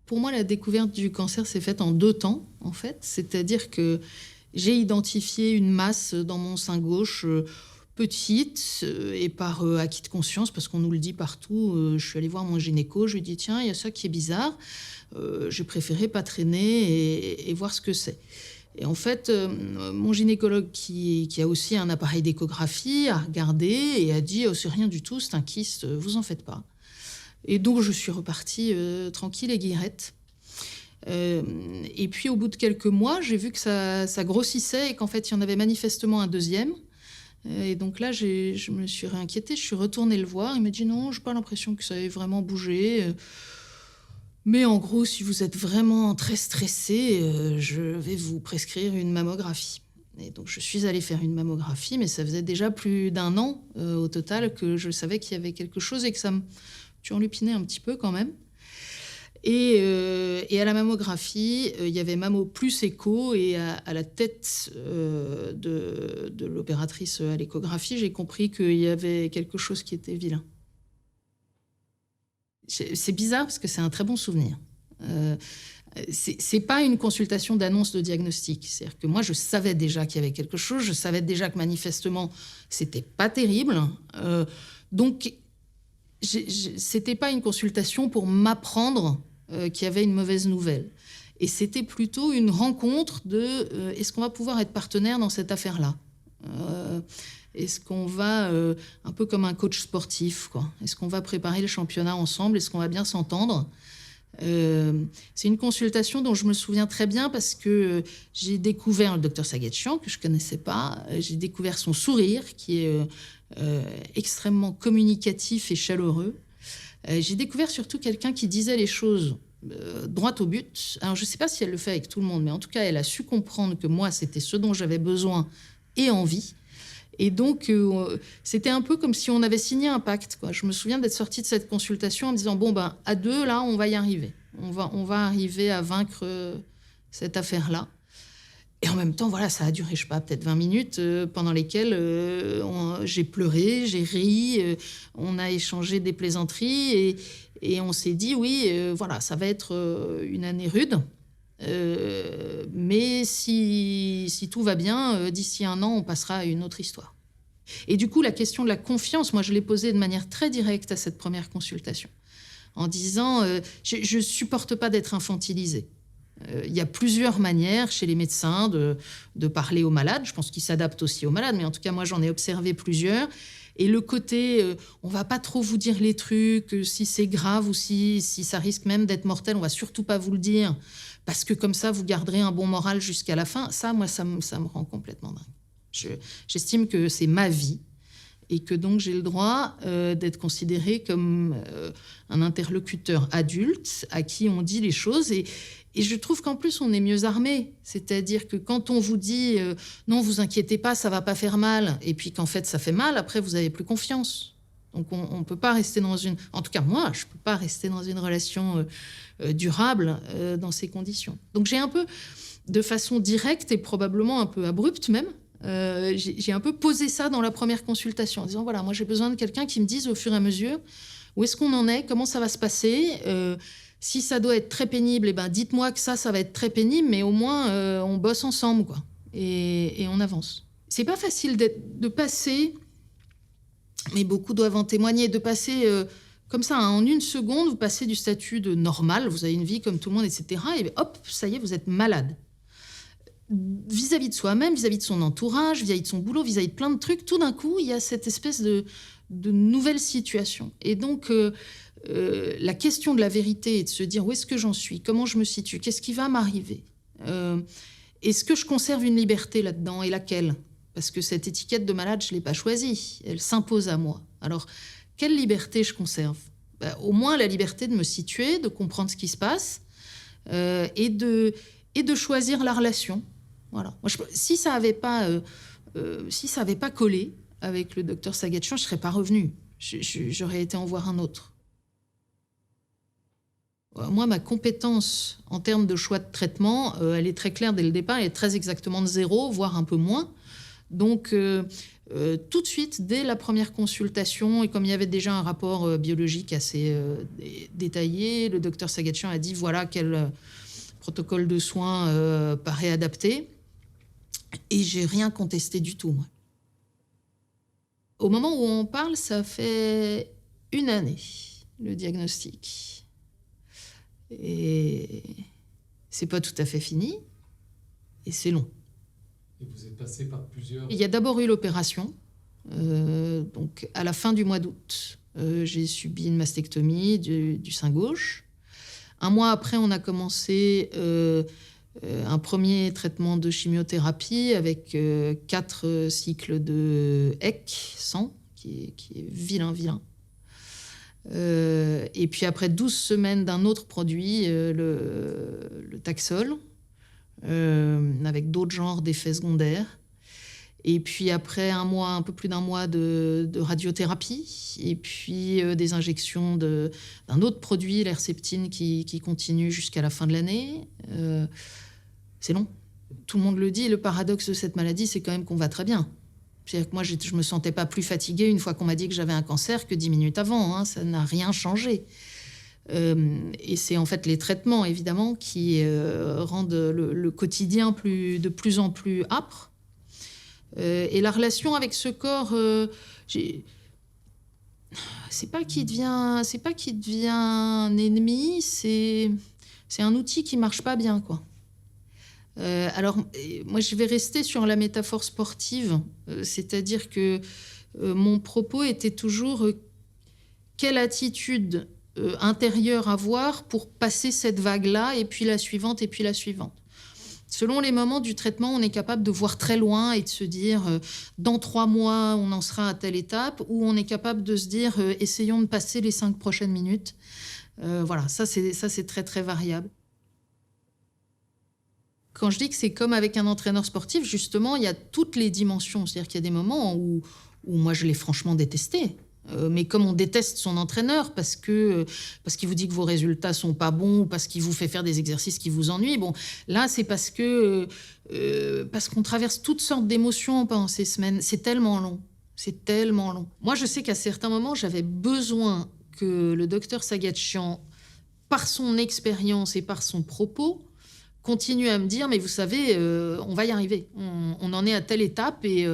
Pour moi, la découverte du cancer s'est faite en 2 temps, en fait. C'est-à-dire que j'ai identifié une masse dans mon sein gauche, petite, et par acquis de conscience, parce qu'on nous le dit partout. Je suis allée voir mon gynéco, je lui ai dit: «Tiens, il y a ça qui est bizarre». J'ai préféré pas traîner et voir ce que c'est. Et en fait, mon gynécologue qui a aussi un appareil d'échographie a regardé et a dit: «Oh, c'est rien du tout, c'est un kyste, vous en faites pas». Et donc je suis repartie, tranquille et guillerette. Et puis au bout de quelques mois, j'ai vu que ça grossissait et qu'en fait, il y en avait manifestement un deuxième. Et donc là, je me suis réinquiétée, je suis retournée le voir. Il m'a dit: «Non, j'ai pas l'impression que ça ait vraiment bougé, mais en gros, si vous êtes vraiment très stressé, je vais vous prescrire une mammographie». Et donc je suis allée faire une mammographie, mais ça faisait déjà plus d'1 an, au total, que je savais qu'il y avait quelque chose et que ça me turlupinait un petit peu quand même. Et à la mammographie, il y avait mammo plus écho, et à la tête de l'opératrice à l'échographie, j'ai compris qu'il y avait quelque chose qui était vilain. C'est bizarre parce que c'est un très bon souvenir. C'est pas une consultation d'annonce de diagnostic. C'est-à-dire que moi, je savais déjà qu'il y avait quelque chose, je savais déjà que manifestement, c'était pas terrible. Donc, c'était pas une consultation pour m'apprendre qu'il y avait une mauvaise nouvelle. Et c'était plutôt une rencontre de est-ce qu'on va pouvoir être partenaire dans cette affaire-là ? Est-ce qu'on va, un peu comme un coach sportif, quoi. Est-ce qu'on va préparer le championnat ensemble? Est-ce qu'on va bien s'entendre? C'est une consultation dont je me souviens très bien parce que j'ai découvert le docteur Saguetchian, que je connaissais pas. J'ai découvert son sourire, qui est extrêmement communicatif et chaleureux. J'ai découvert surtout quelqu'un qui disait les choses droit au but. Alors, je ne sais pas si elle le fait avec tout le monde, mais en tout cas, elle a su comprendre que moi, c'était ce dont j'avais besoin et envie. Et donc, c'était un peu comme si on avait signé un pacte, quoi. Je me souviens d'être sortie de cette consultation en me disant: bon, ben, à 2, là, on va y arriver. On va arriver à vaincre cette affaire-là. Et en même temps, voilà, ça a duré, je sais pas, peut-être 20 minutes, pendant lesquelles j'ai pleuré, j'ai ri, on a échangé des plaisanteries et on s'est dit: oui, voilà, ça va être une année rude. Mais si tout va bien, d'ici 1 an, on passera à une autre histoire. Et du coup, la question de la confiance, moi, je l'ai posée de manière très directe à cette première consultation, en disant je supporte pas d'être infantilisée. Il y a plusieurs manières chez les médecins de parler aux malades. Je pense qu'ils s'adaptent aussi aux malades, mais en tout cas, moi, j'en ai observé plusieurs. Et le côté, on va pas trop vous dire les trucs, si c'est grave ou si ça risque même d'être mortel, on va surtout pas vous le dire, parce que comme ça, vous garderez un bon moral jusqu'à la fin. Ça, moi, ça me rend complètement dingue. J'estime que c'est ma vie et que donc j'ai le droit d'être considérée comme un interlocuteur adulte à qui on dit les choses. Et je trouve qu'en plus, on est mieux armé. C'est-à-dire que quand on vous dit non, vous inquiétez pas, ça va pas faire mal, et puis qu'en fait, ça fait mal, après, vous avez plus confiance. Donc, on peut pas rester dans une... En tout cas, moi, je peux pas rester dans une relation durable dans ces conditions. Donc, j'ai un peu, de façon directe et probablement un peu abrupte même, j'ai un peu posé ça dans la première consultation, en disant, voilà, moi, j'ai besoin de quelqu'un qui me dise au fur et à mesure où est-ce qu'on en est, comment ça va se passer. Si ça doit être très pénible, eh ben, dites-moi que ça va être très pénible, mais au moins, on bosse ensemble, quoi. Et on avance. C'est pas facile de passer, mais beaucoup doivent en témoigner, de passer comme ça, hein, en 1 seconde, vous passez du statut de normal, vous avez une vie comme tout le monde, etc., et hop, ça y est, vous êtes malade. Vis-à-vis de soi-même, vis-à-vis de son entourage, vis-à-vis de son boulot, vis-à-vis de plein de trucs, tout d'un coup, il y a cette espèce de nouvelle situation. Et donc... la question de la vérité et de se dire où est-ce que j'en suis, comment je me situe, qu'est-ce qui va m'arriver, est-ce que je conserve une liberté là-dedans et laquelle? Parce que cette étiquette de malade, je ne l'ai pas choisie, elle s'impose à moi. Alors, quelle liberté je conserve? Au moins la liberté de me situer, de comprendre ce qui se passe et de choisir la relation. Voilà. Moi, si ça n'avait pas collé avec le docteur Saguetchian, je ne serais pas revenue. J'aurais été en voir un autre. Moi, ma compétence en termes de choix de traitement, elle est très claire dès le départ, elle est très exactement de 0, voire un peu moins. Donc, tout de suite, dès la première consultation, et comme il y avait déjà un rapport biologique assez détaillé, le docteur Sagatian a dit voilà quel protocole de soins paraît adapté. Et j'ai rien contesté du tout, moi. Au moment où on parle, ça fait 1 année, le diagnostic. Et c'est pas tout à fait fini, et c'est long. Et vous êtes passé par plusieurs... Il y a d'abord eu l'opération, donc à la fin du mois d'août. J'ai subi une mastectomie du sein gauche. 1 mois après, on a commencé un premier traitement de chimiothérapie avec 4 cycles de HEC 100, qui est vilain. Et puis après 12 semaines d'un autre produit, le Taxol, avec d'autres genres d'effets secondaires. Et puis après un peu plus d'1 mois de radiothérapie, et puis des injections d'un autre produit, l'Herceptine, qui continue jusqu'à la fin de l'année. C'est long. Tout le monde le dit, le paradoxe de cette maladie, c'est quand même qu'on va très bien. C'est-à-dire que moi, je me sentais pas plus fatiguée une fois qu'on m'a dit que j'avais un cancer que 10 minutes avant. Hein. Ça n'a rien changé. Et c'est en fait les traitements, évidemment, qui rendent le quotidien de plus en plus âpre. Et la relation avec ce corps, c'est pas qu'il devient un ennemi, c'est un outil qui marche pas bien, quoi. Alors, moi, je vais rester sur la métaphore sportive, c'est-à-dire que mon propos était toujours quelle attitude intérieure avoir pour passer cette vague-là, et puis la suivante, et puis la suivante. Selon les moments du traitement, on est capable de voir très loin et de se dire dans 3 mois, on en sera à telle étape, ou on est capable de se dire essayons de passer les 5 prochaines minutes. Voilà, ça c'est très très variable. Quand je dis que c'est comme avec un entraîneur sportif, justement, il y a toutes les dimensions. C'est-à-dire qu'il y a des moments où moi, je l'ai franchement détesté. Mais comme on déteste son entraîneur parce qu'il vous dit que vos résultats sont pas bons, ou parce qu'il vous fait faire des exercices qui vous ennuient, bon, là, c'est parce qu'on traverse toutes sortes d'émotions pendant ces semaines. C'est tellement long. C'est tellement long. Moi, je sais qu'à certains moments, j'avais besoin que le docteur Sagatian, par son expérience et par son propos, continue à me dire, mais vous savez, on va y arriver. On en est à telle étape et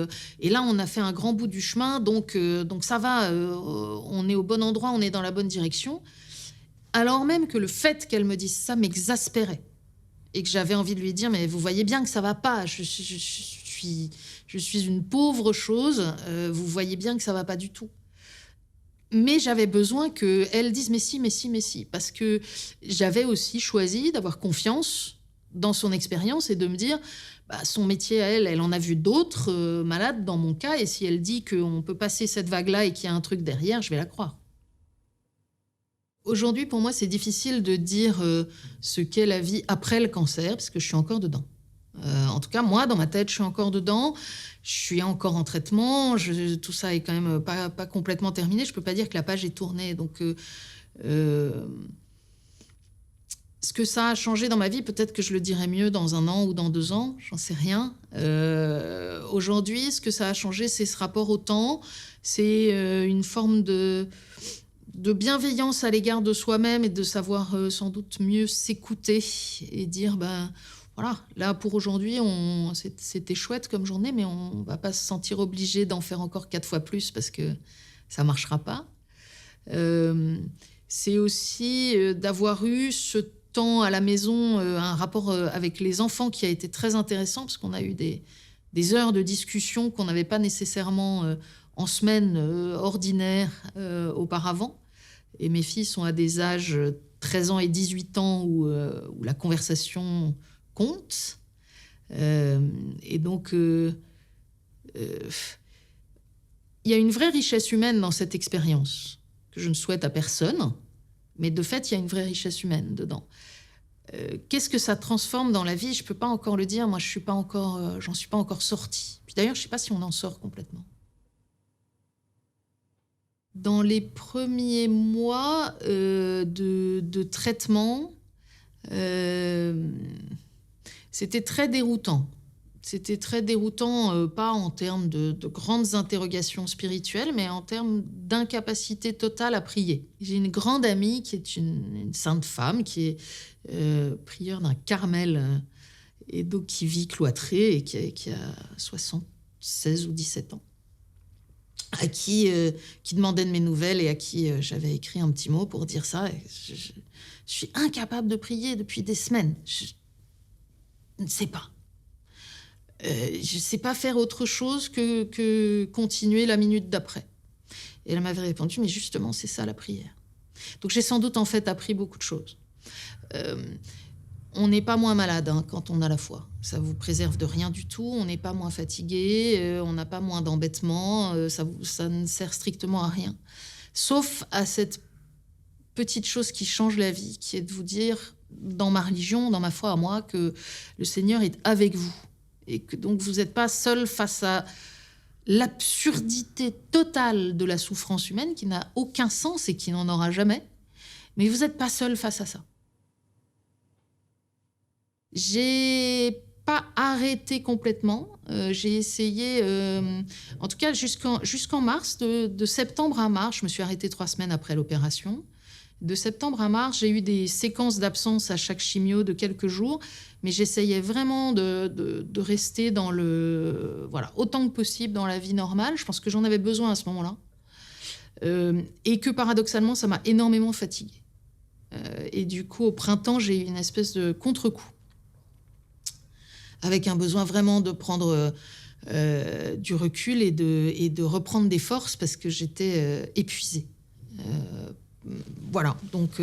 là, on a fait un grand bout du chemin, donc ça va, on est au bon endroit, on est dans la bonne direction. Alors même que le fait qu'elle me dise ça m'exaspérait et que j'avais envie de lui dire, mais vous voyez bien que ça va pas, je suis une pauvre chose, vous voyez bien que ça va pas du tout. Mais j'avais besoin qu'elle dise, mais si, parce que j'avais aussi choisi d'avoir confiance dans son expérience et de me dire, son métier à elle en a vu d'autres malades dans mon cas, et si elle dit qu'on peut passer cette vague-là et qu'il y a un truc derrière, je vais la croire. Aujourd'hui, pour moi, c'est difficile de dire ce qu'est la vie après le cancer, parce que je suis encore dedans. En tout cas, moi, dans ma tête, je suis encore dedans. Je suis encore en traitement. Tout ça est quand même pas complètement terminé. Je peux pas dire que la page est tournée. Donc, ce que ça a changé dans ma vie, peut-être que je le dirai mieux dans 1 an ou dans 2 ans, j'en sais rien. Aujourd'hui, ce que ça a changé, c'est ce rapport au temps, c'est une forme de bienveillance à l'égard de soi-même et de savoir sans doute mieux s'écouter et dire, voilà, là pour aujourd'hui, c'était chouette comme journée, mais on va pas se sentir obligé d'en faire encore 4 fois plus parce que ça marchera pas. C'est aussi d'avoir eu ce temps à la maison, un rapport avec les enfants qui a été très intéressant parce qu'on a eu des heures de discussion qu'on n'avait pas nécessairement en semaine ordinaire auparavant. Et mes filles sont à des âges 13 ans et 18 ans où la conversation compte. Et donc, il y a une vraie richesse humaine dans cette expérience que je ne souhaite à personne. Mais de fait, il y a une vraie richesse humaine dedans. Qu'est-ce que ça transforme dans la vie? Je ne peux pas encore le dire. Moi, j'en suis pas encore sortie. Puis d'ailleurs, je ne sais pas si on en sort complètement. Dans les premiers mois de traitement, c'était très déroutant. C'était très déroutant, pas en termes de grandes interrogations spirituelles, mais en termes d'incapacité totale à prier. J'ai une grande amie qui est une sainte femme, qui est prieure d'un Carmel, et donc qui vit cloîtrée et qui a 76 ou 17 ans, qui demandait de mes nouvelles et à qui j'avais écrit un petit mot pour dire ça. Et je suis incapable de prier depuis des semaines. Je ne sais pas. Je ne sais pas faire autre chose que continuer la minute d'après. Et elle m'avait répondu, mais justement, c'est ça la prière. Donc j'ai sans doute en fait appris beaucoup de choses. On n'est pas moins malade quand on a la foi. Ça vous préserve de rien du tout. On n'est pas moins fatigué, on n'a pas moins d'embêtements. Ça ne sert strictement à rien. Sauf à cette petite chose qui change la vie, qui est de vous dire, dans ma religion, dans ma foi à moi, que le Seigneur est avec vous. Et que donc vous n'êtes pas seul face à l'absurdité totale de la souffrance humaine qui n'a aucun sens et qui n'en aura jamais. Mais vous n'êtes pas seul face à ça. J'ai pas arrêté complètement. J'ai essayé, en tout cas jusqu'en mars, de septembre à mars, je me suis arrêtée 3 semaines après l'opération. De septembre à mars, j'ai eu des séquences d'absence à chaque chimio de quelques jours, mais j'essayais vraiment de rester dans autant que possible dans la vie normale. Je pense que j'en avais besoin à ce moment-là. Et que paradoxalement, ça m'a énormément fatiguée. Et du coup, au printemps, j'ai eu une espèce de contre-coup, avec un besoin vraiment de prendre du recul et de reprendre des forces parce que j'étais épuisée. Voilà, donc...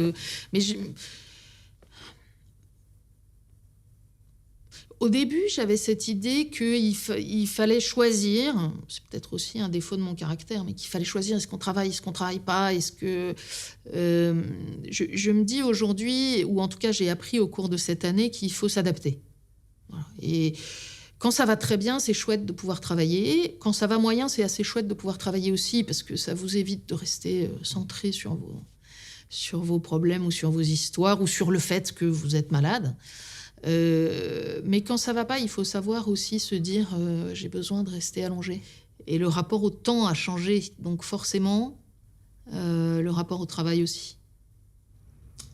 Au début, j'avais cette idée qu'il fallait choisir, c'est peut-être aussi un défaut de mon caractère, mais qu'il fallait choisir, est-ce qu'on travaille, est-ce qu'on ne travaille pas, est-ce que... je me dis aujourd'hui, ou en tout cas j'ai appris au cours de cette année, qu'il faut s'adapter. Voilà. Et quand ça va très bien, c'est chouette de pouvoir travailler. Quand ça va moyen, c'est assez chouette de pouvoir travailler aussi, parce que ça vous évite de rester centré sur vos problèmes ou sur vos histoires ou sur le fait que vous êtes malade. Mais quand ça va pas, il faut savoir aussi se dire j'ai besoin de rester allongé. Et le rapport au temps a changé, donc forcément le rapport au travail aussi.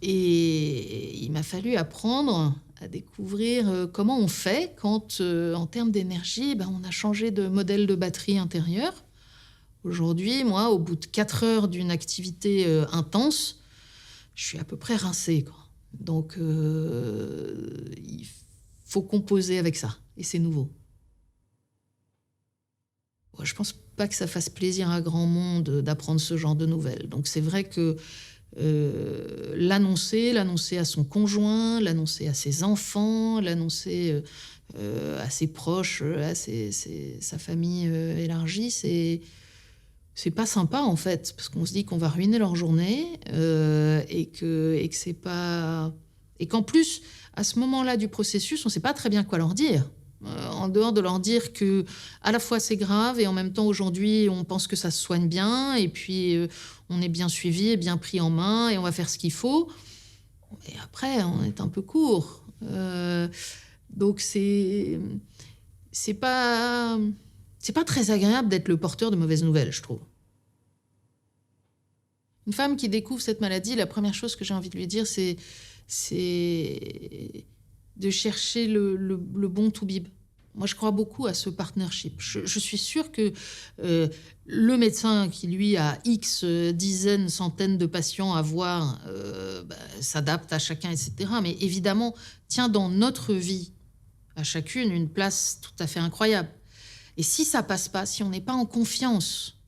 Et il m'a fallu apprendre à découvrir comment on fait quand, en termes d'énergie, on a changé de modèle de batterie intérieure. Aujourd'hui, moi, au bout de 4 heures d'une activité intense, je suis à peu près rincée, quoi. Donc, il faut composer avec ça. Et c'est nouveau. Je ne pense pas que ça fasse plaisir à grand monde d'apprendre ce genre de nouvelles. Donc, c'est vrai que l'annoncer à son conjoint, l'annoncer à ses enfants, l'annoncer à ses proches, à sa famille élargie, c'est pas sympa en fait, parce qu'on se dit qu'on va ruiner leur journée et que c'est pas... Et qu'en plus, à ce moment-là du processus, on sait pas très bien quoi leur dire. En dehors de leur dire que à la fois c'est grave et en même temps aujourd'hui on pense que ça se soigne bien et puis on est bien suivi et bien pris en main et on va faire ce qu'il faut. Et après on est un peu court. Donc c'est pas très agréable d'être le porteur de mauvaises nouvelles, je trouve. Une femme qui découvre cette maladie, la première chose que j'ai envie de lui dire, c'est de chercher le bon toubib. Moi, je crois beaucoup à ce partnership. Je suis sûre que le médecin qui, lui, a X dizaines, centaines de patients à voir, s'adapte à chacun, etc. Mais évidemment, tient dans notre vie, à chacune, une place tout à fait incroyable. Et si ça passe pas, si on n'est pas en confiance,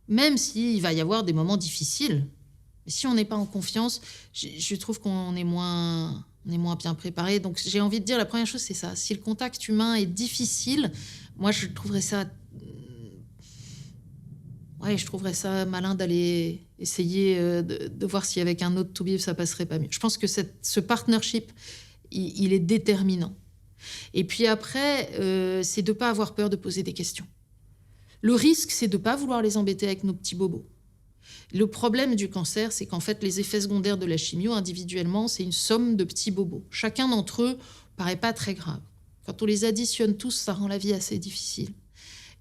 même s'il va y avoir des moments difficiles, mais si on n'est pas en confiance, je trouve qu'on est moins bien préparé. Donc j'ai envie de dire, la première chose, c'est ça. Si le contact humain est difficile, moi je trouverais ça malin d'aller essayer de voir si avec un autre toubib ça passerait pas mieux. Je pense que ce partnership, il est déterminant. Et puis après, c'est de ne pas avoir peur de poser des questions. Le risque, c'est de ne pas vouloir les embêter avec nos petits bobos. Le problème du cancer, c'est qu'en fait, les effets secondaires de la chimio, individuellement, c'est une somme de petits bobos. Chacun d'entre eux paraît pas très grave. Quand on les additionne tous, ça rend la vie assez difficile.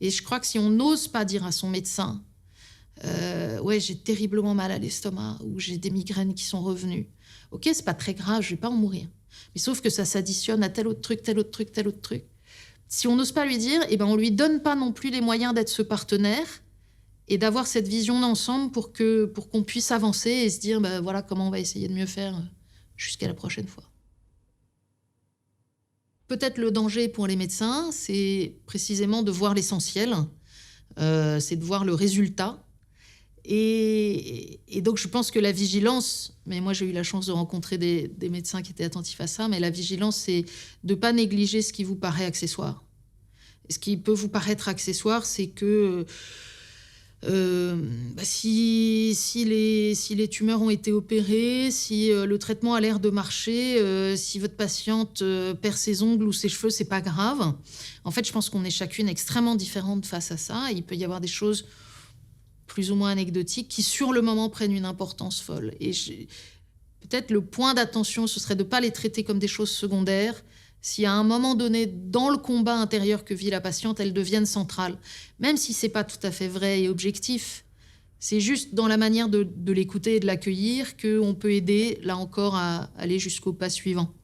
Et je crois que si on n'ose pas dire à son médecin ouais, j'ai terriblement mal à l'estomac ou j'ai des migraines qui sont revenues. Ok, c'est pas très grave, je vais pas en mourir. Mais sauf que ça s'additionne à tel autre truc, tel autre truc, tel autre truc. Si on n'ose pas lui dire, eh ben on lui donne pas non plus les moyens d'être ce partenaire et d'avoir cette vision d'ensemble pour qu'on puisse avancer et se dire, ben voilà comment on va essayer de mieux faire jusqu'à la prochaine fois. Peut-être le danger pour les médecins, c'est précisément de voir l'essentiel, c'est de voir le résultat. Et donc, je pense que la vigilance, mais moi j'ai eu la chance de rencontrer des médecins qui étaient attentifs à ça, mais la vigilance, c'est de ne pas négliger ce qui vous paraît accessoire. Et ce qui peut vous paraître accessoire, c'est que si les tumeurs ont été opérées, si le traitement a l'air de marcher, si votre patiente perd ses ongles ou ses cheveux, c'est pas grave. En fait, je pense qu'on est chacune extrêmement différente face à ça. Il peut y avoir des choses plus ou moins anecdotiques, qui sur le moment prennent une importance folle. Et peut-être le point d'attention, ce serait de ne pas les traiter comme des choses secondaires, si à un moment donné, dans le combat intérieur que vit la patiente, elles deviennent centrales. Même si ce n'est pas tout à fait vrai et objectif, c'est juste dans la manière de l'écouter et de l'accueillir qu'on peut aider, là encore, à aller jusqu'au pas suivant.